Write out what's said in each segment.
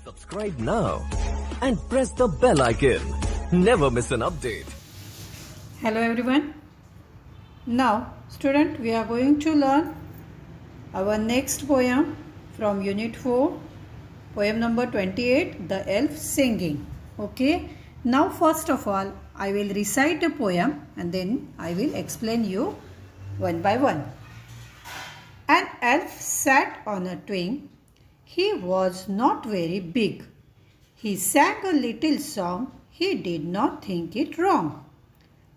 Subscribe now and press the bell icon. Never miss an update. Hello everyone. Now student, we are going to learn our next poem from unit 4, poem number 28, The Elf Singing. Okay. Now first of all I will recite the poem and then I will explain you one by one. An elf sat on a twig. He was not very big. He sang a little song. He did not think it wrong.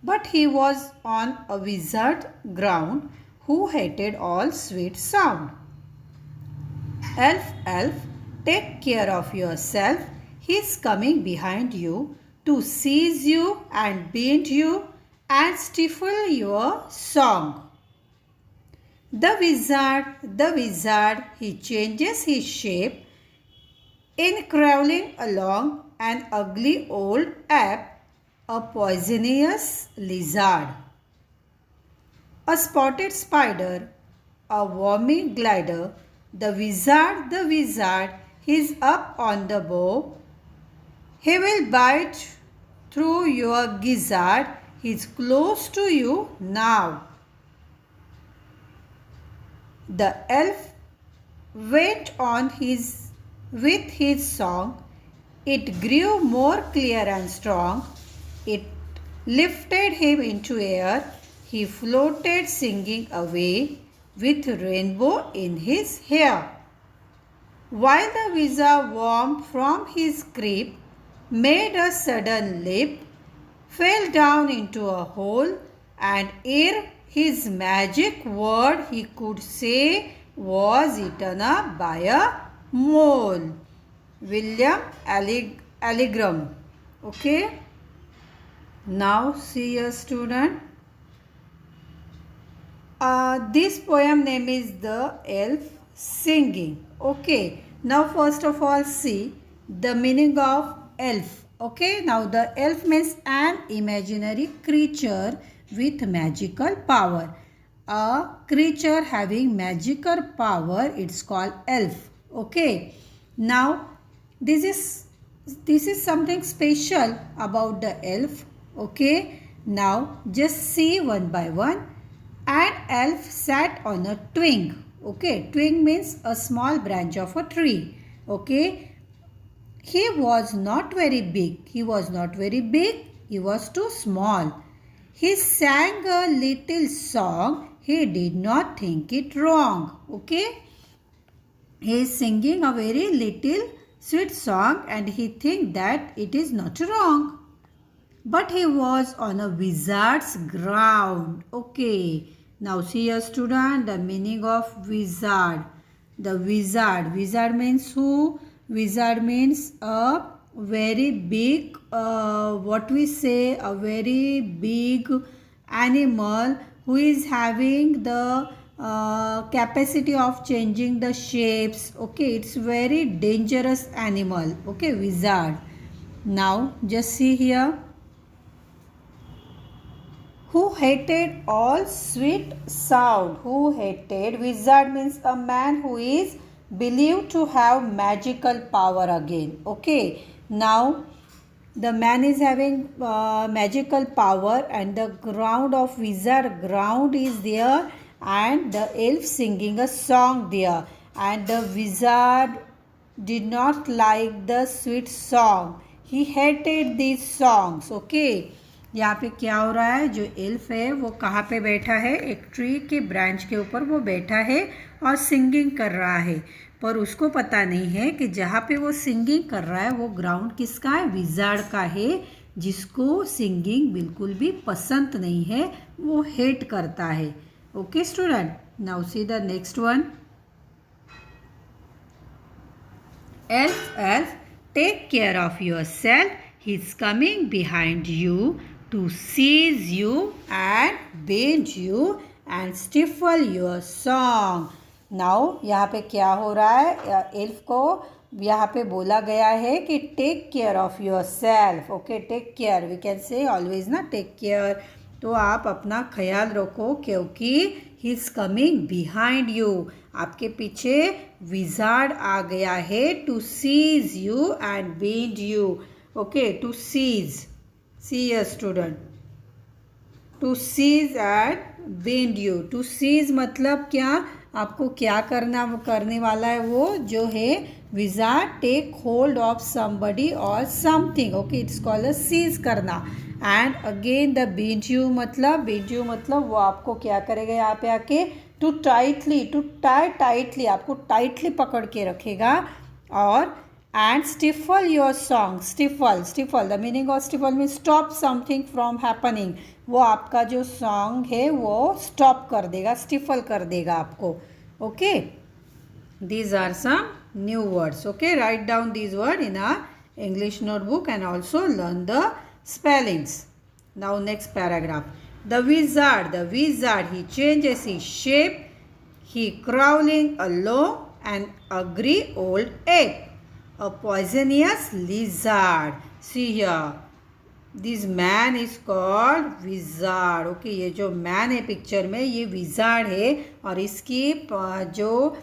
But he was on a wizard ground who hated all sweet sound. Elf, elf, take care of yourself. He's coming behind you to seize you and bend you and stifle your song. The wizard, he changes his shape in crawling along an ugly old ape, a poisonous lizard, a spotted spider, a wormy glider. The wizard, he's up on the bow. He will bite through your gizzard. He's close to you now. The elf went on with his song. It grew more clear and strong. It lifted him into air. He floated singing away with rainbow in his hair. While the wizard warmed from his creep, made a sudden leap, fell down into a hole, and ere his magic word he could say was eaten up by a mole. William Allingham. Okay. Now see a student. This poem name is The Elf Singing. Okay. Now first of all see the meaning of elf. Okay. Now the elf means an imaginary creature with magical power. A creature having magical power, it's called elf. Okay. Now this is something special about the elf. Okay. Now just see one by one. An elf sat on a twig. Okay. Twig means a small branch of a tree. Okay. He was not very big. He was too small. He sang a little song. He did not think it wrong. Okay. He is singing a very little sweet song and he thinks that it is not wrong. But he was on a wizard's ground. Okay. Now see a student, the meaning of wizard. The wizard means who? Wizard means a very big, a very big animal who is having the capacity of changing the shapes. Okay, it's very dangerous animal. Okay, wizard. Now just see here. Who hated all sweet sound. Who hated? Wizard means a man who is believed to have magical power again. Okay. Now the man is having magical power and the ground of wizard ground is there and the elf singing a song there. And the wizard did not like the sweet song. He hated these songs. Okay. यहाँ पे क्या हो रहा है, जो elf है वो कहाँ पे बैठा है, एक ट्री के ब्रांच के ऊपर वो बैठा है और सिंगिंग कर रहा है, पर उसको पता नहीं है कि जहाँ पे वो सिंगिंग कर रहा है वो ग्राउंड किसका है, विजार्ड का है, जिसको सिंगिंग बिल्कुल भी पसंद नहीं है, वो हेट करता है. Okay student, now see the next one. Elf, elf, take care of yourself. He is coming behind you to seize you and bend you and stifle your song. Now यहाँ पे क्या हो रहा है, एल्फ को यहाँ पे बोला गया है कि take care of yourself. Okay, take care, we can say always ना, टेक केयर तो आप अपना ख्याल रखो क्योंकि he is coming behind you, आपके पीछे विजार्ड आ गया है to seize you and beat you. Okay, to seize, see a student, to seize and beat you. To seize मतलब क्या, आपको क्या करने वाला है वो जो है wizard take hold of somebody और something. Okay, it's called a seize करना. And again the beat you मतलब वो आपको क्या करेगा यहाँ पे आके, टू टाइटली आपको टाइटली पकड़ के रखेगा. और and stifle your song, stifle the meaning of stifle mean stop something from happening. वो आपका जो सॉन्ग है वो स्टॉप कर देगा, स्टिफल कर देगा आपको. Okay, these are some new words. Okay, write down these words in a English notebook and also learn the spellings. Now next paragraph. The wizard, he changes his shape. He crawling along an ugly old ape, a poisonous lizard. See here, this man is called wizard. Okay, ये जो man है picture में ये wizard है. और इसकी जो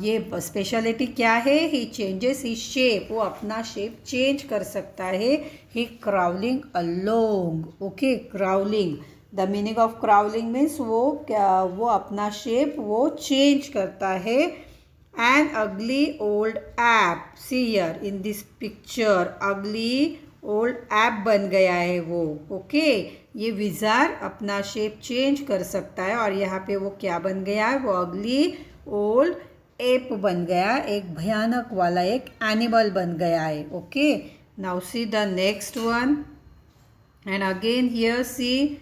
ये स्पेशलिटी क्या है, ही चेंजेस ही शेप, वो अपना शेप चेंज कर सकता है. He crawling along. Okay, crawling, the meaning of crawling means वो अपना शेप वो चेंज करता है. An ugly old ape, see here in this picture, ugly old ape बन गया है वो. ओके, ये विजार अपना शेप चेंज कर सकता है. और यहाँ पे वो क्या बन गया है, वो अगली ओल्ड एप बन गया, एक भयानक वाला एक एनिमल बन गया है. Okay, now see the next one. And again here see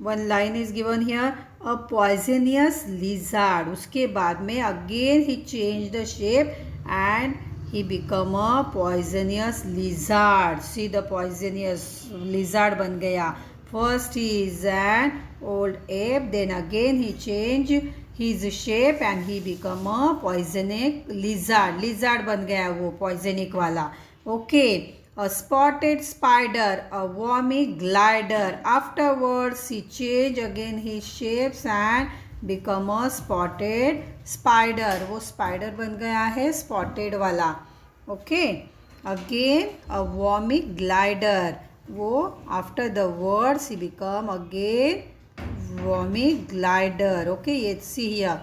one line is given here, a poisonous lizard. उसके बाद में again he change the shape and he become a poisonous lizard. See, the poisonous lizard बन गया. First he is an old ape, then again he change his shape and he become a poisonic lizard. Lizard बन गया वो poisonic वाला. Okay, a spotted spider, a wormy glider. Afterwards he change again his shapes and become a spotted spider. वो spider बन गया है spotted वाला. Okay, again a wormy glider. वो after the words he become again wormy glider. Okay, ये see here,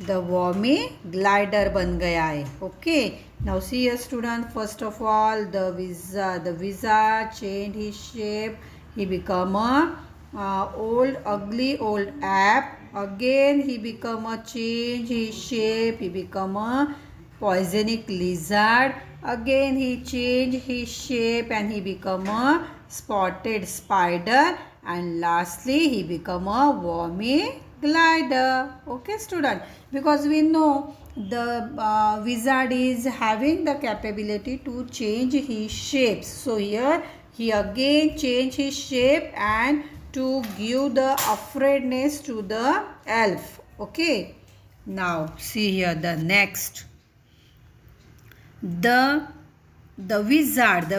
the wormy glider बन गया है. Okay, now see here student, first of all the wizard changed his shape. He become a ugly old ape. Again he become a change his shape, he become a poisonic lizard. Again he change his shape and he become a spotted spider. And lastly he become a wormy glider. Okay student, because we know the wizard is having the capability to change his shapes. So here he again change his shape and to give the afraidness to the elf. Okay, now see here the next. The wizard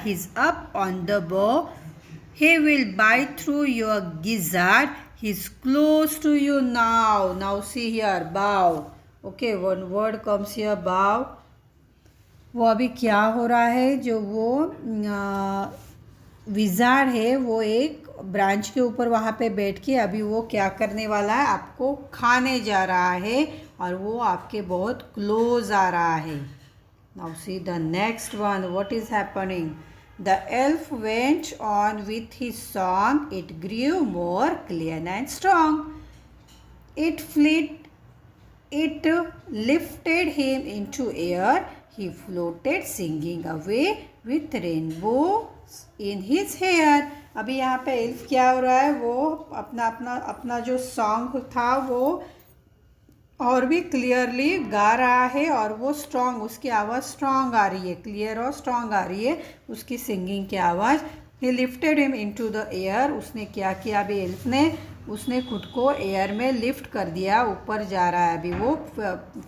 is up on the bough. He will bite through your gizzard. He's close to you now. Now see here, bow. Okay, one word comes here, bow. वो अभी क्या हो रहा है, जो वो wizard है वो एक ब्रांच के ऊपर वहाँ पे बैठ के अभी वो क्या करने वाला है, आपको खाने जा रहा है और वो आपके बहुत क्लोज आ रहा है. Now see the next one, what is happening. The elf went on with his song. It grew more clear and strong. It lifted him into air. He floated singing away with rainbows in his hair. अभी यहाँ पे elf क्या हो रहा है, वो अपना जो सॉन्ग था वो और भी क्लियरली गा रहा है और वो स्ट्रॉन्ग, उसकी आवाज़ स्ट्रॉन्ग आ रही है, क्लियर और स्ट्रॉन्ग आ रही है उसकी सिंगिंग की आवाज़. ही lifted him into the air. उसने क्या किया अभी एल्फ ने, उसने खुद को एयर में लिफ्ट कर दिया, ऊपर जा रहा है अभी वो.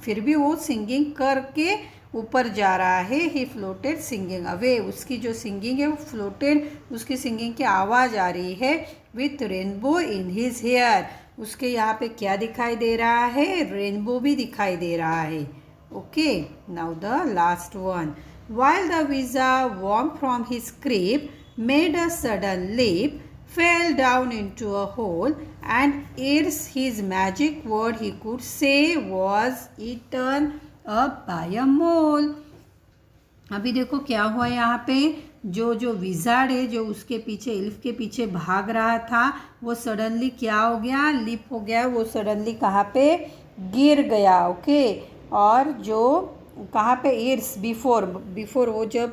फिर भी वो सिंगिंग करके ऊपर जा रहा है. ही फ्लोटेड सिंगिंग अवे. उसकी जो सिंगिंग है वो फ्लोटेड, उसकी सिंगिंग की आवाज़ आ रही है. With rainbow in his hair. उसके यहाँ पे क्या दिखाई दे रहा है? रेनबो भी दिखाई दे रहा है. Okay, now the last one. While the wizard, warm from his crib, made a sudden leap, fell down into a hole, and ere his magic word he could say was eaten up by a mole. अभी देखो क्या हुआ यहाँ पे. जो wizard है, जो उसके पीछे, इल्फ के पीछे भाग रहा था, वो सडनली क्या हो गया? लिप हो गया. वो सडनली कहाँ पे? गिर गया. ओके, और जो कहाँ पे? ईयर्स बिफोर वो जब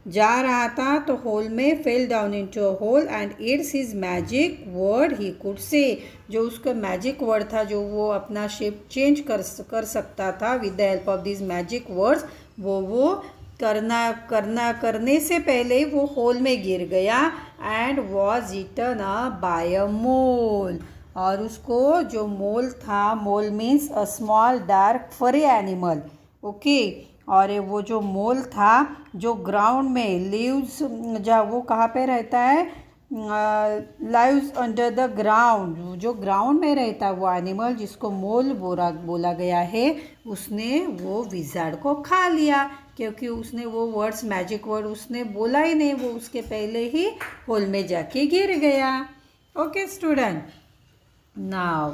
जा रहा था तो होल में, fell down into a hole, and here's his magic word he could say. जो उसका मैजिक वर्ड था, जो वो अपना शेप चेंज कर सकता था with the help of this magic words, वो करने से पहले वो होल में गिर गया. एंड वॉज ईटन बाय अ मोल. और उसको जो मोल था, मोल मीन्स अ स्मॉल डार्क फरी एनिमल. ओके, और वो जो मोल था, जो ग्राउंड में लिव्स, वो कहाँ पे रहता है? Lives under the ground. जो ग्राउंड में रहता है वो एनिमल जिसको मोल बोला गया है, उसने वो विजार्ड को खा लिया, क्योंकि उसने वो वर्ड्स, मैजिक वर्ड उसने बोला ही नहीं. वो उसके पहले ही होल में जाके गिर गया. Okay student, now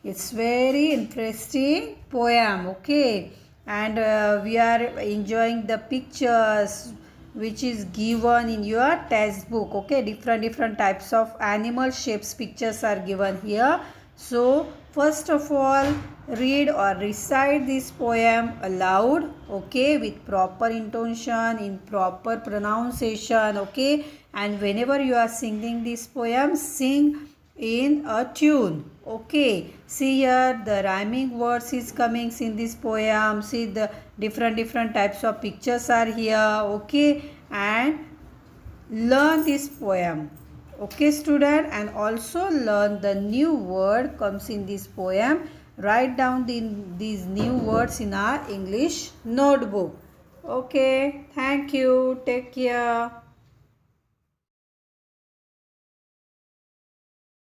it's very interesting poem. Okay, and we are enjoying the pictures which is given in your textbook. Okay, different types of animal shapes pictures are given here. So first of all, read or recite this poem aloud. Okay, with proper intonation, in proper pronunciation. Okay, and whenever you are singing this poem, sing in a tune. Okay, see here the rhyming words is coming in this poem. See the different types of pictures are here. Okay, and learn this poem. Okay student, and also learn the new word comes in this poem. Write down these new words in our English notebook. Okay, thank you, take care.